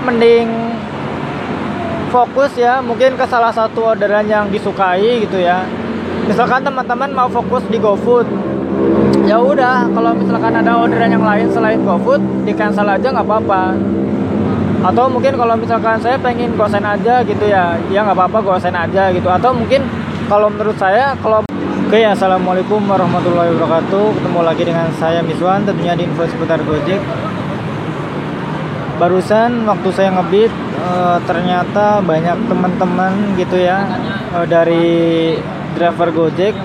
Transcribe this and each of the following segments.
mending fokus ya, mungkin ke salah satu orderan yang disukai gitu ya. Misalkan teman-teman mau fokus di GoFood, ya udah, kalau misalkan ada orderan yang lain selain GoFood, di cancel aja nggak apa-apa. Atau mungkin kalau misalkan saya pengen gosen aja gitu ya, ya nggak apa-apa gosen aja gitu. Atau mungkin kalau menurut saya, Oke, assalamualaikum warahmatullahi wabarakatuh. Ketemu lagi dengan saya Miswan, tentunya di info seputar Gojek. Barusan waktu saya ngebit, ternyata banyak teman-teman gitu ya, dari driver Gojek,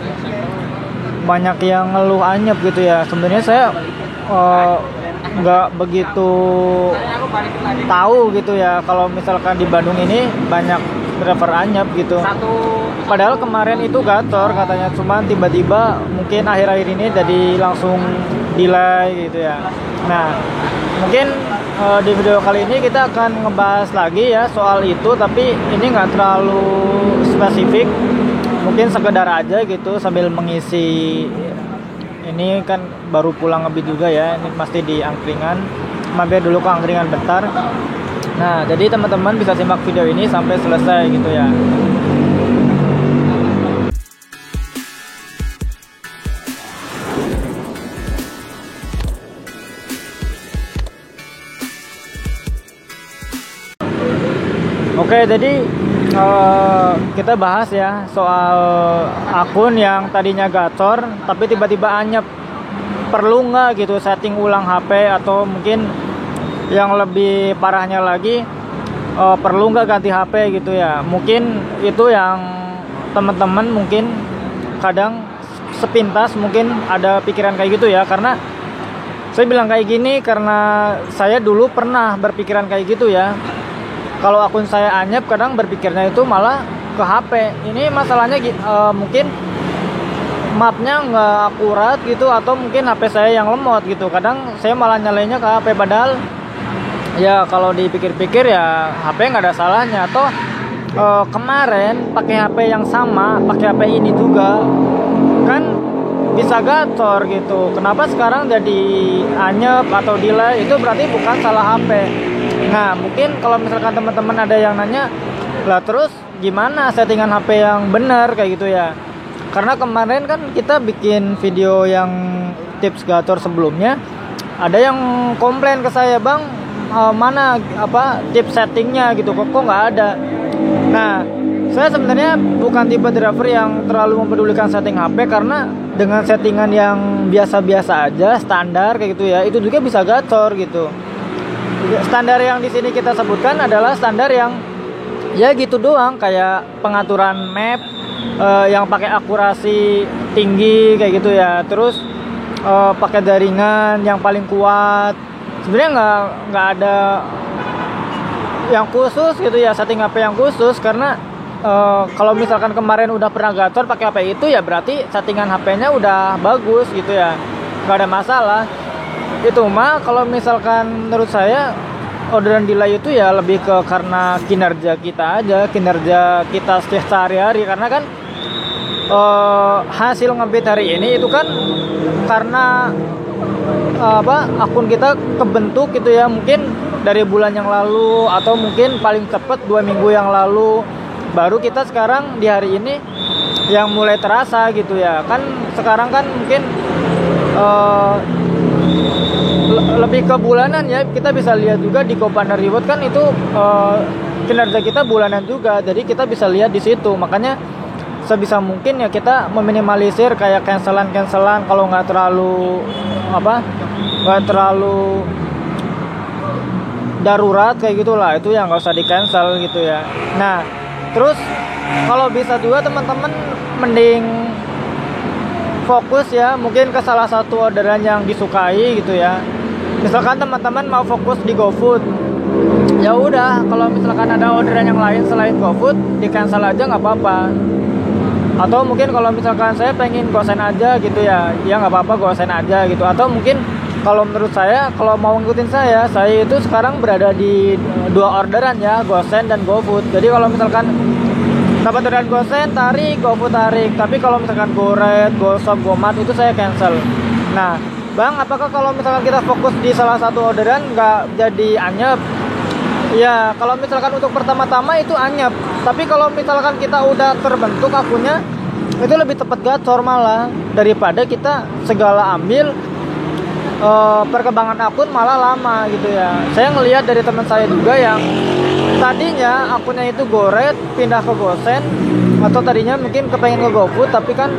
banyak yang ngeluh anyep gitu ya. Sebenarnya saya nggak begitu tahu gitu ya kalau misalkan di Bandung ini banyak driver anyep gitu. Padahal kemarin itu Gator katanya, cuman tiba-tiba mungkin akhir-akhir ini jadi langsung delay gitu ya. Nah, mungkin di video kali ini kita akan ngebahas lagi ya soal itu, tapi ini nggak terlalu spesifik, mungkin sekedar aja gitu sambil mengisi. Ini kan baru pulang ngebit juga ya, ini pasti di angkringan, mampir dulu ke angkringan bentar. Nah, jadi teman-teman bisa simak video ini sampai selesai gitu ya. Oke, jadi kita bahas ya soal akun yang tadinya Gacor tapi tiba-tiba anyep. Perlu nggak gitu setting ulang HP, atau mungkin yang lebih parahnya lagi, perlu nggak ganti HP gitu ya. Mungkin itu yang teman-teman mungkin kadang sepintas mungkin ada pikiran kayak gitu ya. Karena saya bilang kayak gini karena saya dulu pernah berpikiran kayak gitu ya. Kalau akun saya anyep, kadang berpikirnya itu malah ke HP. Ini masalahnya mungkin mapnya nggak akurat gitu, atau mungkin HP saya yang lemot gitu. Kadang saya malah nyalainnya ke HP, padahal ya kalau dipikir-pikir ya HP nggak ada salahnya. Atau kemarin pakai HP yang sama, pakai HP ini juga kan bisa Gacor gitu. Kenapa sekarang jadi anyep atau delay? Itu berarti bukan salah HP. Nah, mungkin kalau misalkan teman-teman ada yang nanya, lah terus gimana settingan HP yang benar kayak gitu ya. Karena kemarin kan kita bikin video yang tips Gacor sebelumnya, ada yang komplain ke saya, "Bang, mana tips settingnya gitu, kok nggak ada." Nah, saya sebenarnya bukan tipe driver yang terlalu mempedulikan setting HP, karena dengan settingan yang biasa-biasa aja, standar kayak gitu ya, itu juga bisa Gacor gitu. Standar yang di sini kita sebutkan adalah standar yang ya gitu doang, kayak pengaturan map yang pakai akurasi tinggi kayak gitu ya. Terus pakai jaringan yang paling kuat. Sebenarnya nggak ada yang khusus gitu ya, setting HP yang khusus. Karena kalau misalkan kemarin udah pernah Gacor pakai HP itu, ya berarti settingan HP-nya udah bagus gitu ya, nggak ada masalah. Itu mah kalau misalkan menurut saya orderan delay itu ya lebih ke karena kinerja kita aja, kinerja kita sehari-hari. Karena kan hasil ngebit hari ini itu kan karena akun kita kebentuk gitu ya, mungkin dari bulan yang lalu, atau mungkin paling cepat 2 minggu yang lalu, baru kita sekarang di hari ini yang mulai terasa gitu ya. Kan sekarang kan mungkin lebih ke bulanan ya. Kita bisa lihat juga di GoPartner Reward kan itu kinerja kita bulanan juga, jadi kita bisa lihat di situ. Makanya sebisa mungkin ya kita meminimalisir kayak cancelan kalau nggak terlalu darurat kayak gitulah, itu yang nggak usah di cancel gitu ya. Nah, terus kalau bisa juga teman-teman mending fokus ya, mungkin ke salah satu orderan yang disukai gitu ya. Misalkan teman-teman mau fokus di GoFood, ya udah, kalau misalkan ada orderan yang lain selain GoFood, di cancel aja nggak apa-apa. Atau mungkin kalau misalkan saya pengen gosen aja gitu ya, ya nggak apa-apa gosen aja gitu. Atau mungkin kalau menurut saya, kalau mau ngikutin saya itu sekarang berada di 2 orderan ya, gosen dan GoFood. Jadi kalau misalkan dapat orderan gosen, tarik, GoFood tarik. Tapi kalau misalkan GoRed, GoShop, GoMart itu saya cancel. Nah, Bang, apakah kalau misalkan kita fokus di salah satu orderan nggak jadi anyep? Ya, kalau misalkan untuk pertama-tama itu anyep. Tapi kalau misalkan kita udah terbentuk akunnya, itu lebih tepat gacor malah daripada kita segala ambil perkembangan akun malah lama gitu ya. Saya ngelihat dari teman saya juga yang tadinya akunnya itu Goret pindah ke Gosen, atau tadinya mungkin kepengen ke GoFood tapi kan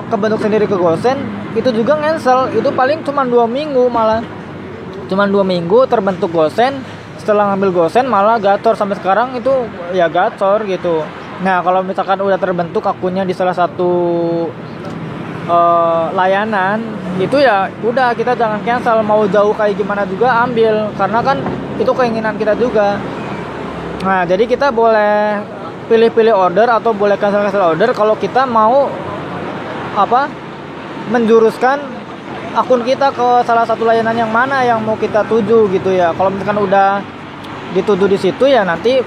kebentuk sendiri ke Gosen, itu juga cancel. Itu paling cuma 2 minggu, malah cuma 2 minggu terbentuk Gosen. Setelah ngambil Gosen malah gacor sampai sekarang itu ya gacor gitu. Nah, kalau misalkan udah terbentuk akunnya di salah satu layanan itu ya udah, kita jangan cancel, mau jauh kayak gimana juga ambil, karena kan itu keinginan kita juga. Nah, jadi kita boleh pilih-pilih order atau boleh cancel order kalau kita mau menjuruskan akun kita ke salah satu layanan yang mana yang mau kita tuju gitu ya. Kalau misalkan udah dituju di situ ya nanti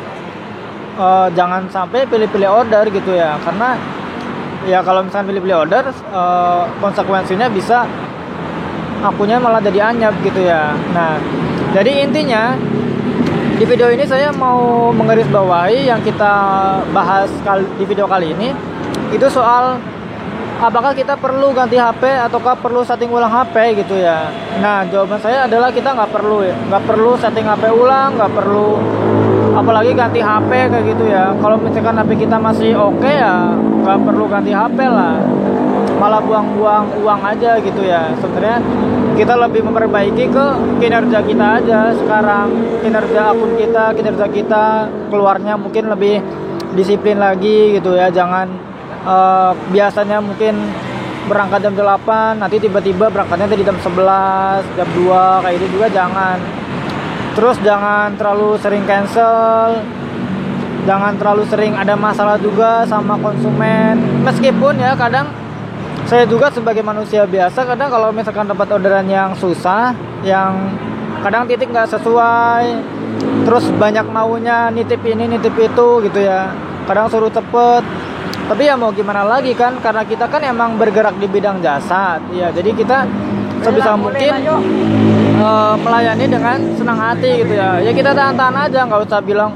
jangan sampai pilih-pilih order gitu ya, karena ya kalau misalkan pilih-pilih order konsekuensinya bisa akunnya malah jadi anyap gitu ya. Nah, jadi intinya di video ini saya mau menggarisbawahi yang kita bahas di video kali ini itu soal apakah kita perlu ganti HP ataukah perlu setting ulang HP gitu ya. Nah, jawaban saya adalah kita nggak perlu ya, nggak perlu setting HP ulang, nggak perlu apalagi ganti HP kayak gitu ya. Kalau misalkan HP kita masih oke ya nggak perlu ganti HP lah, malah buang-buang uang aja gitu ya. Sebenarnya kita lebih memperbaiki ke kinerja kita aja sekarang, kinerja akun kita, kinerja kita keluarnya mungkin lebih disiplin lagi gitu ya. Jangan biasanya mungkin berangkat jam 8 nanti tiba-tiba berangkatnya tadi jam 11, jam 2 kayak itu juga jangan. Terus jangan terlalu sering cancel, jangan terlalu sering ada masalah juga sama konsumen. Meskipun ya kadang saya juga sebagai manusia biasa, kadang kalau misalkan dapat orderan yang susah, yang kadang titik nggak sesuai, terus banyak maunya nitip ini nitip itu gitu ya, kadang suruh cepet. Tapi ya mau gimana lagi kan, karena kita kan emang bergerak di bidang jasa ya, jadi kita sebisa mungkin melayani dengan senang hati gitu ya. Ya kita tahan-tahan aja, nggak usah bilang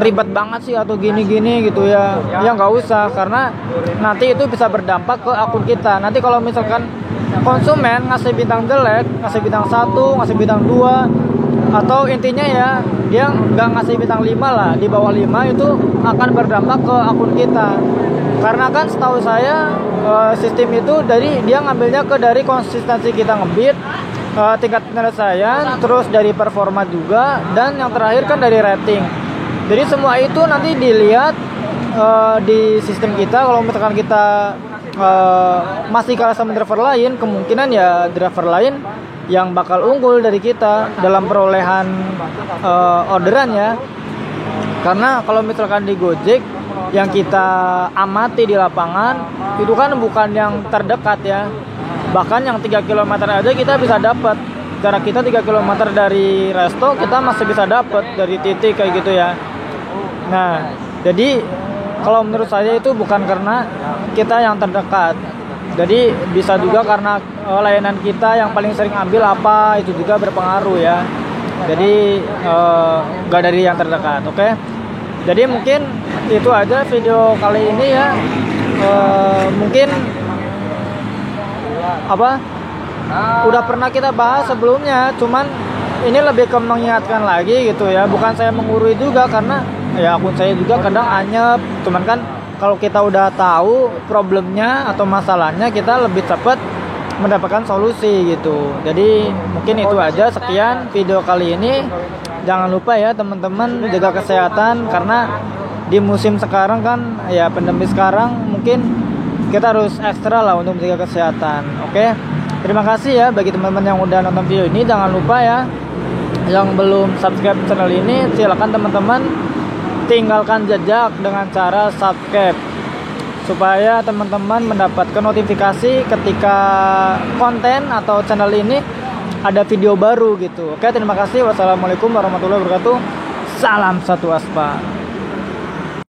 ribet banget sih atau gini-gini gitu ya. Ya nggak usah, karena nanti itu bisa berdampak ke akun kita. Nanti kalau misalkan konsumen ngasih bintang jelek, ngasih bintang 1, ngasih bintang 2, atau intinya ya dia nggak ngasih bintang 5 lah, di bawah 5, itu akan berdampak ke akun kita. Karena kan setahu saya sistem itu dia ngambilnya dari konsistensi kita ngebit, tingkat penyelesaian, terus dari performa juga, dan yang terakhir kan dari rating. Jadi semua itu nanti dilihat di sistem kita. Kalau misalkan kita masih kalah sama driver lain, kemungkinan ya driver lain yang bakal unggul dari kita dalam perolehan orderan ya. Karena kalau misalkan di Gojek yang kita amati di lapangan itu kan bukan yang terdekat ya, bahkan yang 3 km aja kita bisa dapat. Jarak kita 3 km dari resto kita masih bisa dapat dari titik kayak gitu ya. Nah, jadi kalau menurut saya itu bukan karena kita yang terdekat, jadi bisa juga karena layanan kita yang paling sering ambil apa, itu juga berpengaruh ya. Jadi gak dari yang terdekat, oke? Jadi mungkin itu aja video kali ini ya. Mungkin udah pernah kita bahas sebelumnya, cuman ini lebih ke mengingatkan lagi gitu ya. Bukan saya mengurui juga, karena ya akun saya juga kadang anyep. Cuman kan kalau kita udah tahu problemnya atau masalahnya, kita lebih cepat mendapatkan solusi gitu. Jadi mungkin itu aja, sekian video kali ini. Jangan lupa ya teman-teman, jaga kesehatan, karena di musim sekarang kan ya pandemi sekarang, mungkin kita harus ekstra lah untuk menjaga kesehatan. Oke, terima kasih ya bagi teman-teman yang udah nonton video ini. Jangan lupa ya yang belum subscribe channel ini, silakan teman-teman tinggalkan jejak dengan cara subscribe, supaya teman-teman mendapatkan notifikasi ketika konten atau channel ini ada video baru gitu. Oke, terima kasih. Wassalamualaikum warahmatullahi wabarakatuh. Salam satu aspal.